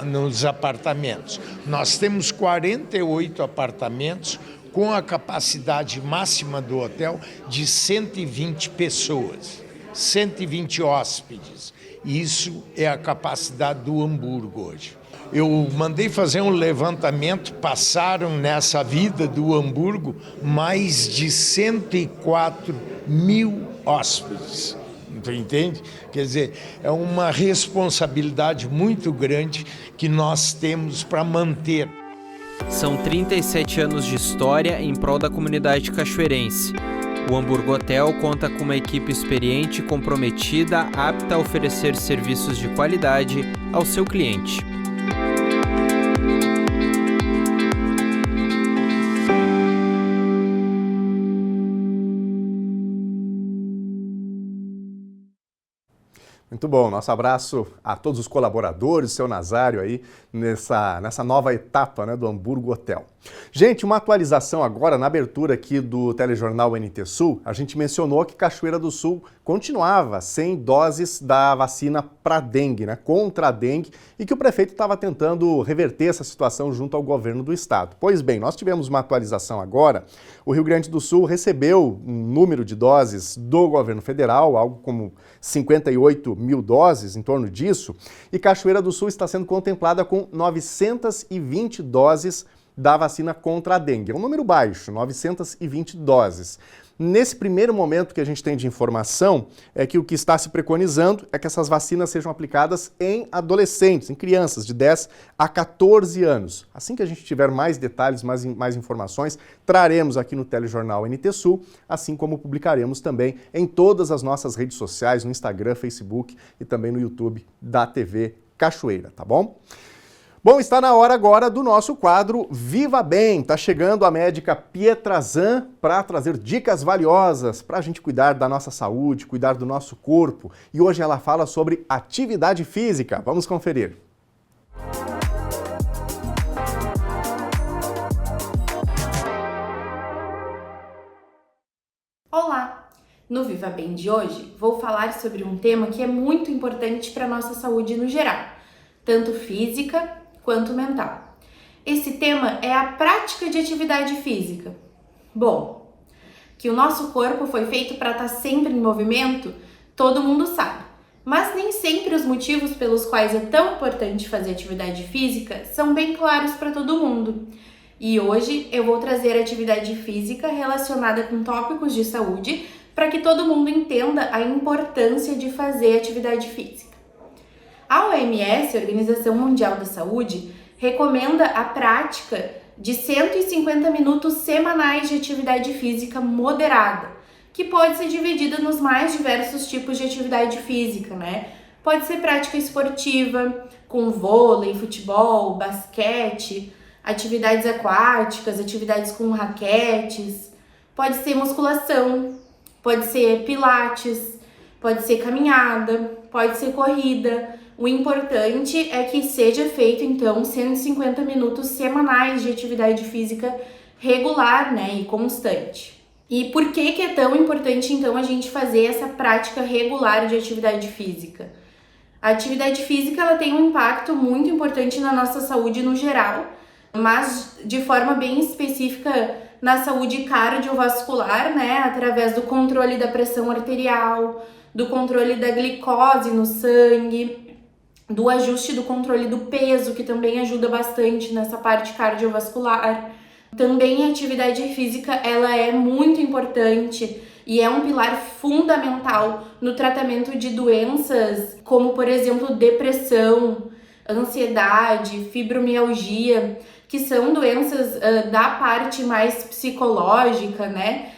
nos apartamentos. Nós temos 48 apartamentos com a capacidade máxima do hotel de 120 pessoas. 120 hóspedes. Isso é a capacidade do Hamburgo hoje. Eu mandei fazer um levantamento, passaram nessa vida do Hamburgo mais de 104 mil hóspedes. Tu entende? Quer dizer, é uma responsabilidade muito grande que nós temos para manter. São 37 anos de história em prol da comunidade cachoeirense. O Hamburgo Hotel conta com uma equipe experiente e comprometida, apta a oferecer serviços de qualidade ao seu cliente. Muito bom, nosso abraço a todos os colaboradores, seu Nazário aí, nessa nova etapa, né, do Hamburgo Hotel. Gente, uma atualização agora, na abertura aqui do telejornal NT Sul, a gente mencionou que Cachoeira do Sul continuava sem doses da vacina para dengue, né, contra a dengue, e que o prefeito estava tentando reverter essa situação junto ao governo do estado. Pois bem, nós tivemos uma atualização agora. O Rio Grande do Sul recebeu um número de doses do governo federal, algo como 58 mil doses, em torno disso, e Cachoeira do Sul está sendo contemplada com 920 doses da vacina contra a dengue. É um número baixo, 920 doses. Nesse primeiro momento que a gente tem de informação, é que o que está se preconizando é que essas vacinas sejam aplicadas em adolescentes, em crianças de 10 a 14 anos. Assim que a gente tiver mais detalhes, mais informações, traremos aqui no telejornal NT Sul, assim como publicaremos também em todas as nossas redes sociais, no Instagram, Facebook e também no YouTube da TV Cachoeira, tá bom? Bom, está na hora agora do nosso quadro Viva Bem. Está chegando a médica Pietra Zan para trazer dicas valiosas para a gente cuidar da nossa saúde, cuidar do nosso corpo. E hoje ela fala sobre atividade física. Vamos conferir. Olá! No Viva Bem de hoje, vou falar sobre um tema que é muito importante para a nossa saúde no geral, tanto física quanto mental. Esse tema é a prática de atividade física. Bom, que o nosso corpo foi feito para estar sempre em movimento, todo mundo sabe. Mas nem sempre os motivos pelos quais é tão importante fazer atividade física são bem claros para todo mundo. E hoje eu vou trazer atividade física relacionada com tópicos de saúde para que todo mundo entenda a importância de fazer atividade física. A OMS, a Organização Mundial da Saúde, recomenda a prática de 150 minutos semanais de atividade física moderada, que pode ser dividida nos mais diversos tipos de atividade física, né? Pode ser prática esportiva, com vôlei, futebol, basquete, atividades aquáticas, atividades com raquetes, pode ser musculação, pode ser pilates, pode ser caminhada, pode ser corrida. O importante é que seja feito, então, 150 minutos semanais de atividade física regular, né, e constante. E por que é tão importante, então, a gente fazer essa prática regular de atividade física? A atividade física, ela tem um impacto muito importante na nossa saúde no geral, mas de forma bem específica na saúde cardiovascular, né, através do controle da pressão arterial, do controle da glicose no sangue, do ajuste do controle do peso, que também ajuda bastante nessa parte cardiovascular. Também a atividade física, ela é muito importante e é um pilar fundamental no tratamento de doenças como, por exemplo, depressão, ansiedade, fibromialgia, que são doenças da parte mais psicológica, né?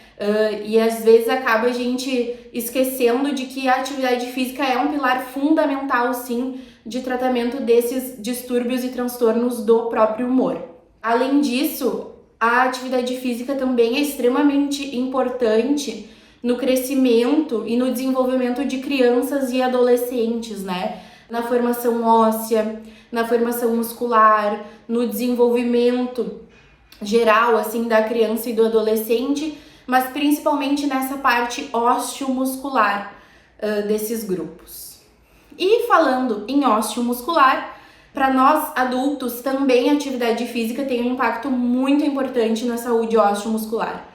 E às vezes acaba a gente esquecendo de que a atividade física é um pilar fundamental, sim, de tratamento desses distúrbios e transtornos do próprio humor. Além disso, a atividade física também é extremamente importante no crescimento e no desenvolvimento de crianças e adolescentes, né? Na formação óssea, na formação muscular, no desenvolvimento geral, assim, da criança e do adolescente, mas principalmente nessa parte osteomuscular desses grupos. E falando em osteomuscular, para nós adultos também a atividade física tem um impacto muito importante na saúde osteomuscular.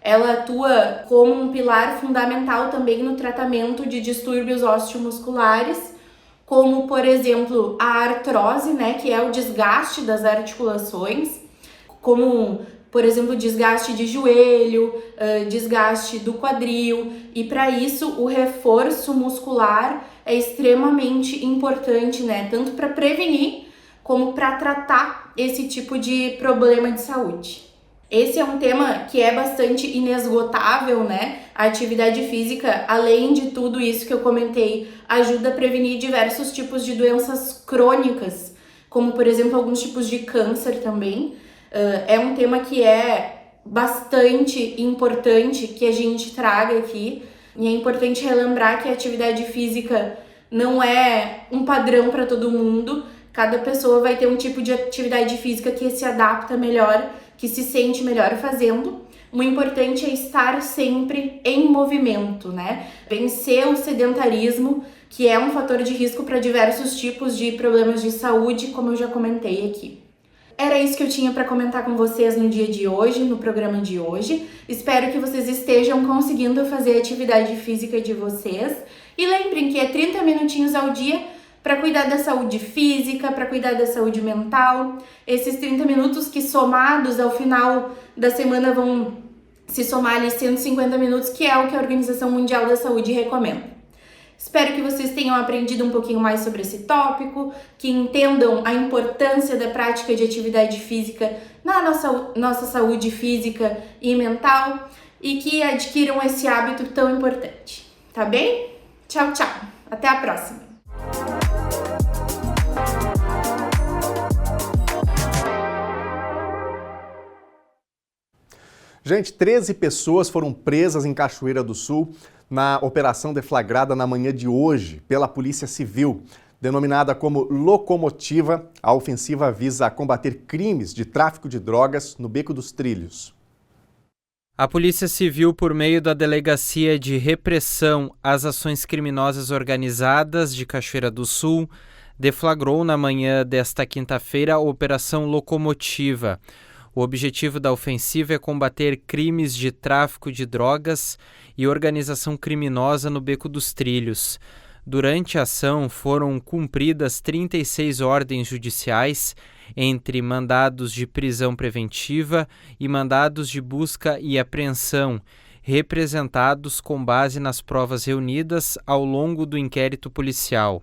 Ela atua como um pilar fundamental também no tratamento de distúrbios osteomusculares, como, por exemplo, a artrose, né, que é o desgaste das articulações, como, por exemplo, desgaste de joelho, desgaste do quadril, e para isso o reforço muscular é extremamente importante, né, tanto para prevenir como para tratar esse tipo de problema de saúde. Esse é um tema que é bastante inesgotável, né? A atividade física, além de tudo isso que eu comentei, ajuda a prevenir diversos tipos de doenças crônicas, como, por exemplo, alguns tipos de câncer também. É um tema que é bastante importante que a gente traga aqui, e é importante relembrar que a atividade física não é um padrão para todo mundo. Cada pessoa vai ter um tipo de atividade física que se adapta melhor, que se sente melhor fazendo. O importante é estar sempre em movimento, né? Vencer o sedentarismo, que é um fator de risco para diversos tipos de problemas de saúde, como eu já comentei aqui. Era isso que eu tinha para comentar com vocês no dia de hoje, no programa de hoje. Espero que vocês estejam conseguindo fazer a atividade física de vocês. E lembrem que é 30 minutinhos ao dia para cuidar da saúde física, para cuidar da saúde mental. Esses 30 minutos que somados ao final da semana vão se somar ali 150 minutos, que é o que a Organização Mundial da Saúde recomenda. Espero que vocês tenham aprendido um pouquinho mais sobre esse tópico, que entendam a importância da prática de atividade física na nossa saúde física e mental e que adquiram esse hábito tão importante. Tá bem? Tchau, tchau. Até a próxima. Gente, 13 pessoas foram presas em Cachoeira do Sul na operação deflagrada na manhã de hoje pela Polícia Civil. Denominada como Locomotiva, a ofensiva visa combater crimes de tráfico de drogas no Beco dos Trilhos. A Polícia Civil, por meio da Delegacia de Repressão às Ações Criminosas Organizadas de Cachoeira do Sul, deflagrou na manhã desta quinta-feira a Operação Locomotiva. O objetivo da ofensiva é combater crimes de tráfico de drogas e organização criminosa no Beco dos Trilhos. Durante a ação, foram cumpridas 36 ordens judiciais, entre mandados de prisão preventiva e mandados de busca e apreensão, representados com base nas provas reunidas ao longo do inquérito policial.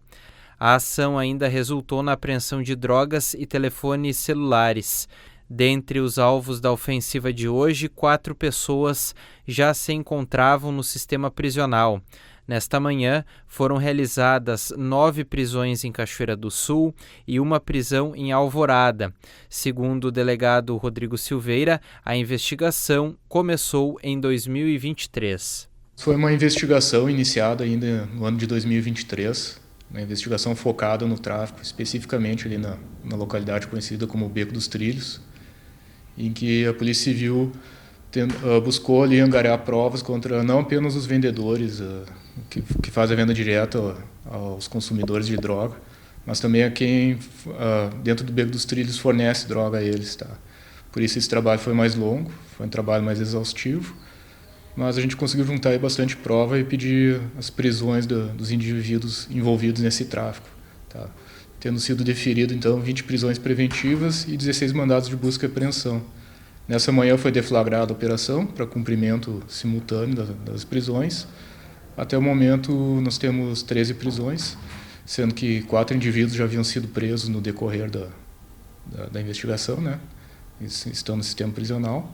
A ação ainda resultou na apreensão de drogas e telefones celulares. Dentre os alvos da ofensiva de hoje, 4 pessoas já se encontravam no sistema prisional. Nesta manhã, foram realizadas 9 prisões em Cachoeira do Sul e 1 prisão em Alvorada. Segundo o delegado Rodrigo Silveira, a investigação começou em 2023. Foi uma investigação iniciada ainda no ano de 2023, uma investigação focada no tráfico, especificamente ali na localidade conhecida como Beco dos Trilhos, em que a Polícia Civil buscou ali angariar provas contra não apenas os vendedores que fazem a venda direta aos consumidores de droga, mas também a quem dentro do Beco dos Trilhos fornece droga a eles. Tá? Por isso esse trabalho foi mais longo, foi um trabalho mais exaustivo, mas a gente conseguiu juntar aí bastante prova e pedir as prisões dos indivíduos envolvidos nesse tráfico. Tá? Tendo sido deferido, então, 20 prisões preventivas e 16 mandados de busca e apreensão. Nessa manhã foi deflagrada a operação para cumprimento simultâneo das prisões. Até o momento, nós temos 13 prisões, sendo que 4 indivíduos já haviam sido presos no decorrer da investigação, né? Estão no sistema prisional.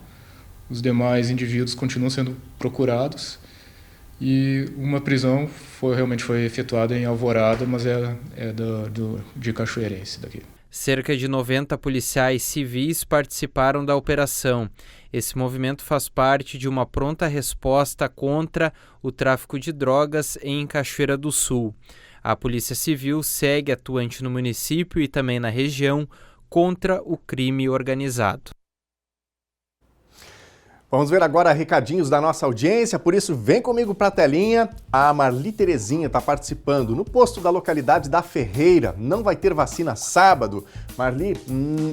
Os demais indivíduos continuam sendo procurados. E uma prisão realmente foi efetuada em Alvorada, mas de Cachoeirense daqui. Cerca de 90 policiais civis participaram da operação. Esse movimento faz parte de uma pronta resposta contra o tráfico de drogas em Cachoeira do Sul. A Polícia Civil segue atuante no município e também na região contra o crime organizado. Vamos ver agora recadinhos da nossa audiência, por isso vem comigo para a telinha. A Marli Terezinha está participando no posto da localidade da Ferreira. Não vai ter vacina sábado. Marli,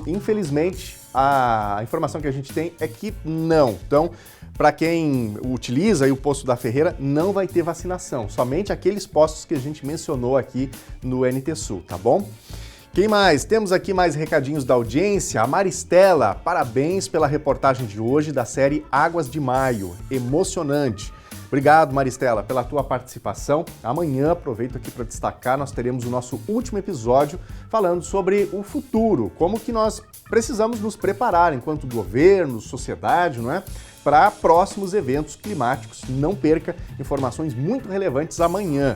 infelizmente, a informação que a gente tem é que não. Então, para quem utiliza aí o posto da Ferreira, não vai ter vacinação. Somente aqueles postos que a gente mencionou aqui no NT Sul, tá bom? Quem mais? Temos aqui mais recadinhos da audiência. A Maristela, parabéns pela reportagem de hoje da série Águas de Maio. Emocionante. Obrigado, Maristela, pela tua participação. Amanhã, aproveito aqui para destacar, nós teremos o nosso último episódio falando sobre o futuro, como que nós precisamos nos preparar enquanto governo, sociedade, não é? Para próximos eventos climáticos. Não perca informações muito relevantes amanhã.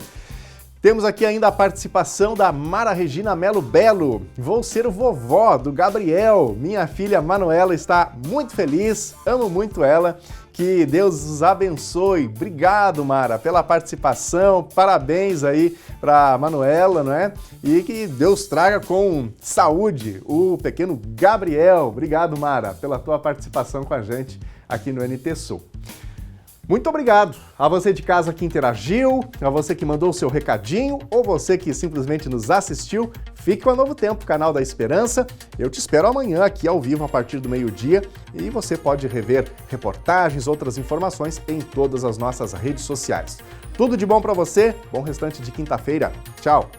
Temos aqui ainda a participação da Mara Regina Melo Belo. Vou ser o vovó do Gabriel. Minha filha Manuela está muito feliz, amo muito ela. Que Deus os abençoe. Obrigado, Mara, pela participação. Parabéns aí para Manuela, não é? E que Deus traga com saúde o pequeno Gabriel. Obrigado, Mara, pela tua participação com a gente aqui no NT Sul. Muito obrigado a você de casa que interagiu, a você que mandou o seu recadinho ou você que simplesmente nos assistiu. Fique com a Novo Tempo, canal da Esperança. Eu te espero amanhã aqui ao vivo a partir do meio-dia e você pode rever reportagens, outras informações em todas as nossas redes sociais. Tudo de bom para você, bom restante de quinta-feira. Tchau!